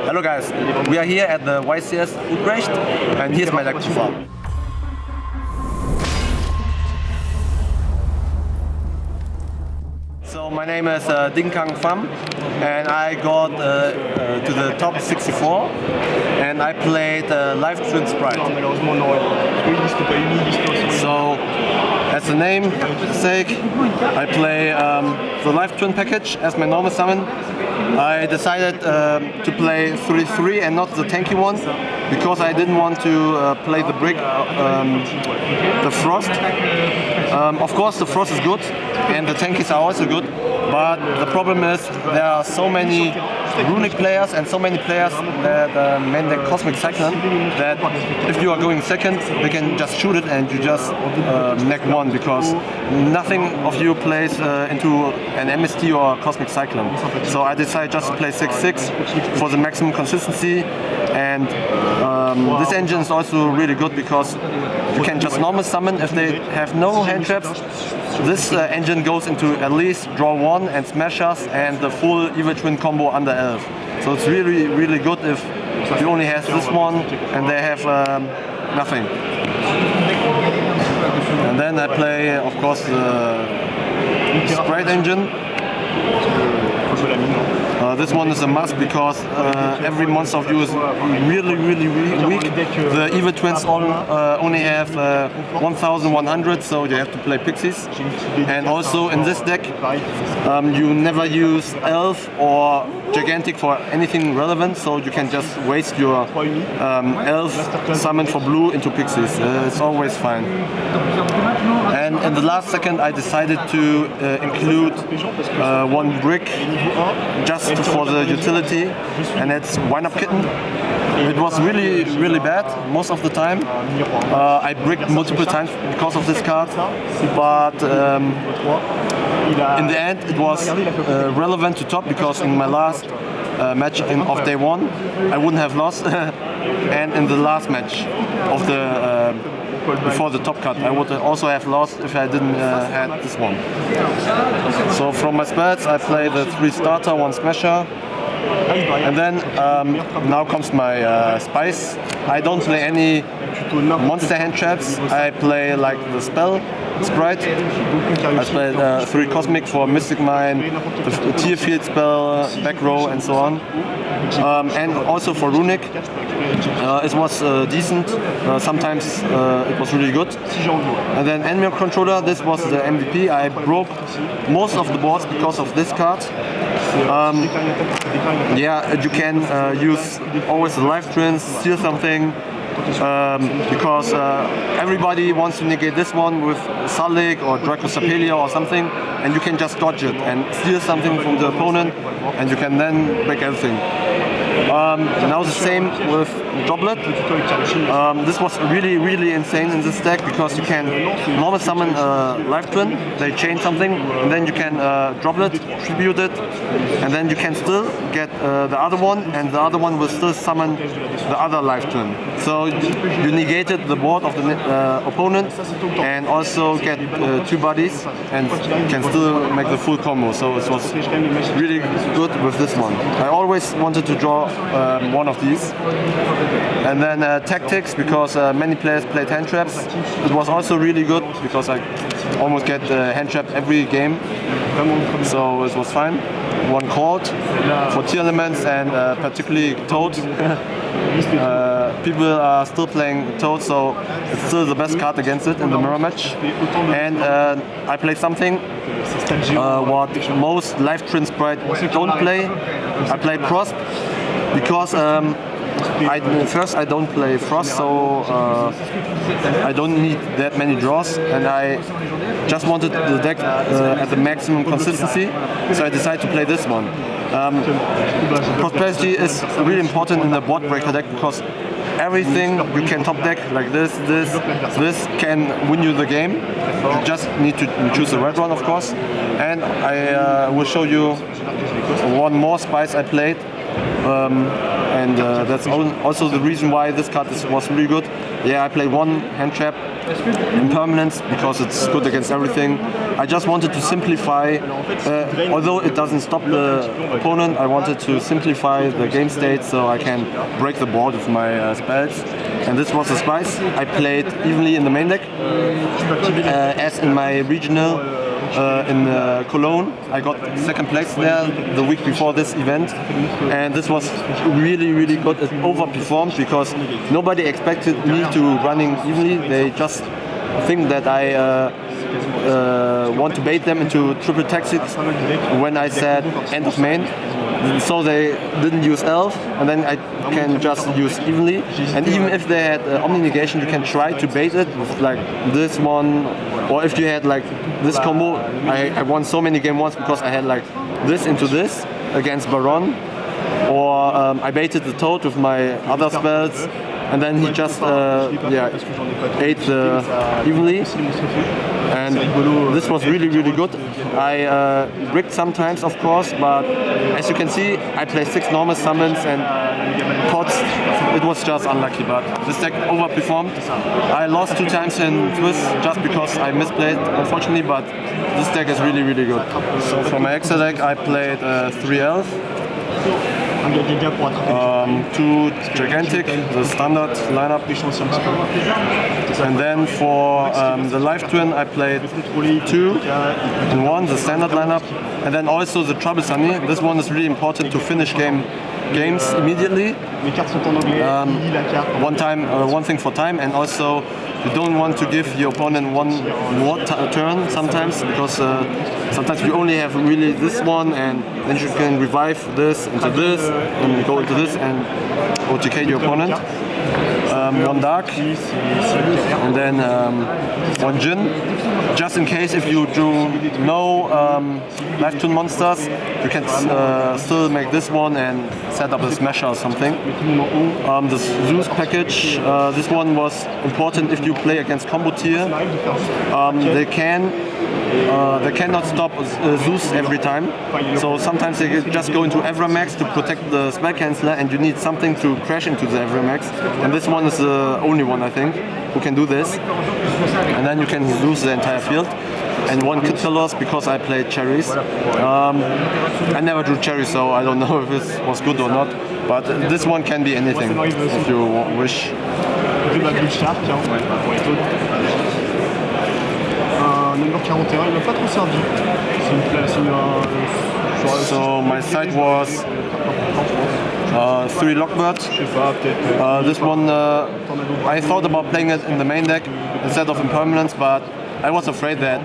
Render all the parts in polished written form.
Hello guys, we are here at the YCS Utrecht and here's my lecture farm. So my name is Dinh Khang Pham and I got to the top 64 and I played live twin sprite. So as the name sake, I play the live twin package as my normal summon. I decided to play 3-3 and not the tanky one because I didn't want to play the brick, the frost. Of course the frost is good and the tankies are also good, but the problem is there are so many runic players and so many players that main deck Cosmic Cyclone that if you are going second they can just shoot it and you just neck one because nothing of you plays into an MST or Cosmic Cyclone. So I decided just to play 6-6 for the maximum consistency, and this engine is also really good because you can just normal summon if they have no hand traps. This engine goes into at least draw one and smash us and the full evil twin combo under elf. So it's really good if you only have this one and they have nothing. And then I play of course the SPRIGHT engine. This one is a must because every monster of you is really weak. The evil twins only have 1100, so you have to play pixies. And also in this deck you never use elf or gigantic for anything relevant, so you can just waste your elf summon for blue into pixies. It's always fine. And in the last second I decided to include one brick just for the utility, and it's Wind Up Kitten. It was really bad most of the time. I bricked multiple times because of this card, but in the end it was relevant to top because in my last match of day one I wouldn't have lost and in the last match of the before the top cut I would also have lost if I didn't had this one. So from my spells I play the 3 starter, 1 smasher, and then now comes my spice. I don't play any monster hand traps. I play like the spell sprite. I play 3 cosmic for Mystic Mine, the tier field spell, back row and so on. And also for runic. It was decent, sometimes it was really good. And then enemy controller, this was the MVP. I broke most of the boards because of this card. Yeah, you can use always the life twins, steal something, because everybody wants to negate this one with Salik or Draco Sapelia or something, and you can just dodge it and steal something from the opponent and you can then break everything. Now the same with Droplet. This was really insane in this deck because you can normal summon life twin, they chain something, and then you can Droplet, tribute it, and then you can still get the other one, and the other one will still summon the other life twin. So you negated the board of the opponent and also get 2 bodies and can still make the full combo. So it was really good with this one. I always wanted to draw one of these. And then tactics, because many players played hand traps. It was also really good because I almost get hand trap every game, so it was fine. 1 called for tier elements and particularly Toad. People are still playing Toad, so it's still the best card against it in the mirror match. And I play something what most live twin sprite don't play. I play Prosp because first I don't play Frost, so I don't need that many draws, and I just wanted the deck at the maximum consistency, so I decided to play this one. Prosperity is really important in the board breaker deck because everything you can top deck like this can win you the game. You just need to choose the red one, of course. And I will show you one more spice I played. And and that's also the reason why this card was really good. Yeah, I played one hand trap impermanence because it's good against everything. I just wanted to simplify, although it doesn't stop the opponent, I wanted to simplify the game state so I can break the board with my spells. And this was the spice. I played evenly in the main deck, as in my regional in Cologne. I got second place there the week before this event, and this was really, really good. It overperformed because nobody expected me to running evenly. They just think that I want to bait them into triple tactics when I said end of main. So they didn't use elf, and then I can just use evenly. And even if they had omni negation, you can try to bait it with like this one, or if you had like this combo. I won so many game once because I had like this into this against Baron, or I baited the Toad with my other spells, and then he just ate evenly. And this was really, really good. I rigged sometimes, of course, but as you can see, I play 6 normal summons and pots. It was just unlucky, but this deck overperformed. I lost 2 times in Swiss just because I misplayed, unfortunately, but this deck is really, really good. So for my extra deck, I played 3 elf. 2 gigantic, the standard lineup, and then for the live twin I played 2 in 1, the standard lineup, and then also the trouble sunny. This one is really important to finish games immediately. One thing for time, and also you don't want to give your opponent one more turn sometimes, because sometimes we only have really this one, and then you can revive this into this and go into this and OTK your opponent. 1 dark, and then 1 Jin. Just in case if you do no live tune monsters, you can still make this one and set up a smasher or something. The Zeus package, this one was important if you play against combo tier. They cannot stop Zeus every time, so sometimes they just go into Avramax to protect the spell canceller, and you need something to crash into the Avramax, and this one is the only one I think who can do this, and then you can lose the entire field. And 1 Kid Killers because I played cherries. I never drew cherries, so I don't know if this was good or not, but this one can be anything if you wish. Number 41, il m'a pas trop servi. So my side was 3 Lockbird. This one, I thought about playing it in the main deck instead of impermanence, but I was afraid that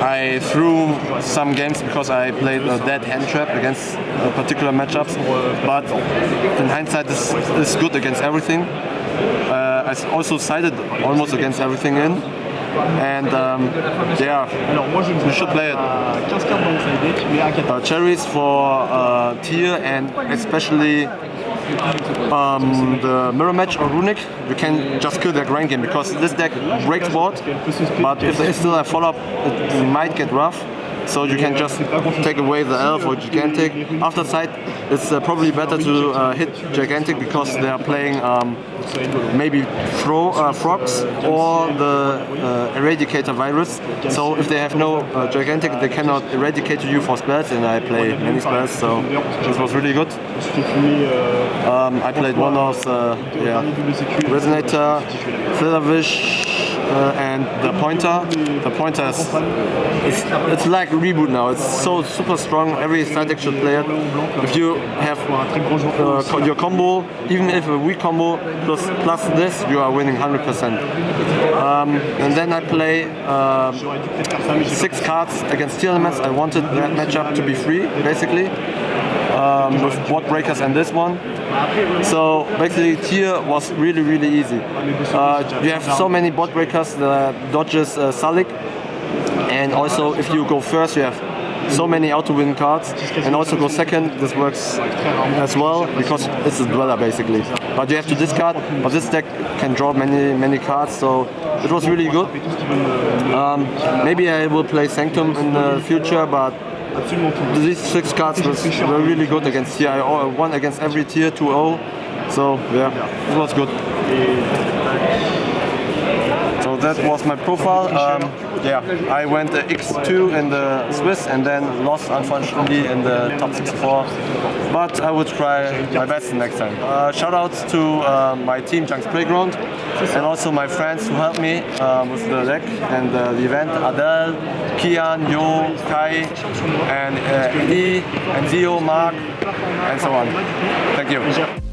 I threw some games because I played a dead hand trap against particular matchups. But in hindsight, this is good against everything. I also sided almost against everything in. And yeah, you should play it. Cherries for tier, and especially the mirror match or runic, you can just kill their grind game because this deck breaks board, but if they still have follow-up, it might get rough. So you can just take away the elf or gigantic. After sight, it's probably better to hit gigantic because they are playing maybe frogs or the eradicator virus. So if they have no gigantic, they cannot eradicate you for spells, and I play many spells, so this was really good. I played one of Resonator, Featherwish, and the pointer. The pointer is it's like a reboot now. It's so super strong. Every side deck should play it. If you have your combo, even if a weak combo plus this, you are winning 100%. And then I play 6 cards against tier elements. I wanted that matchup to be free, basically. With board breakers and this one. So basically tier was really, really easy. You have so many board breakers that dodges Salik, and also if you go first you have so many auto win cards, and also go second, this works as well because it's a dweller basically. But you have to discard, but this deck can draw many cards, so it was really good. Maybe I will play Sanctum in the future, but absolument tout. These 6 cards were really good against Here. I won against every tier 2-0. So yeah, it was good. So that was my profile. Yeah, I went X2 in the Swiss and then lost unfortunately in the top 64. But I would try my best next time. Shout out to my team JunksPlayground and also my friends who helped me with the deck and the event. Adele, Kian, Yo, Kai, and Lee, and Zio, Mark, and so on. Thank you.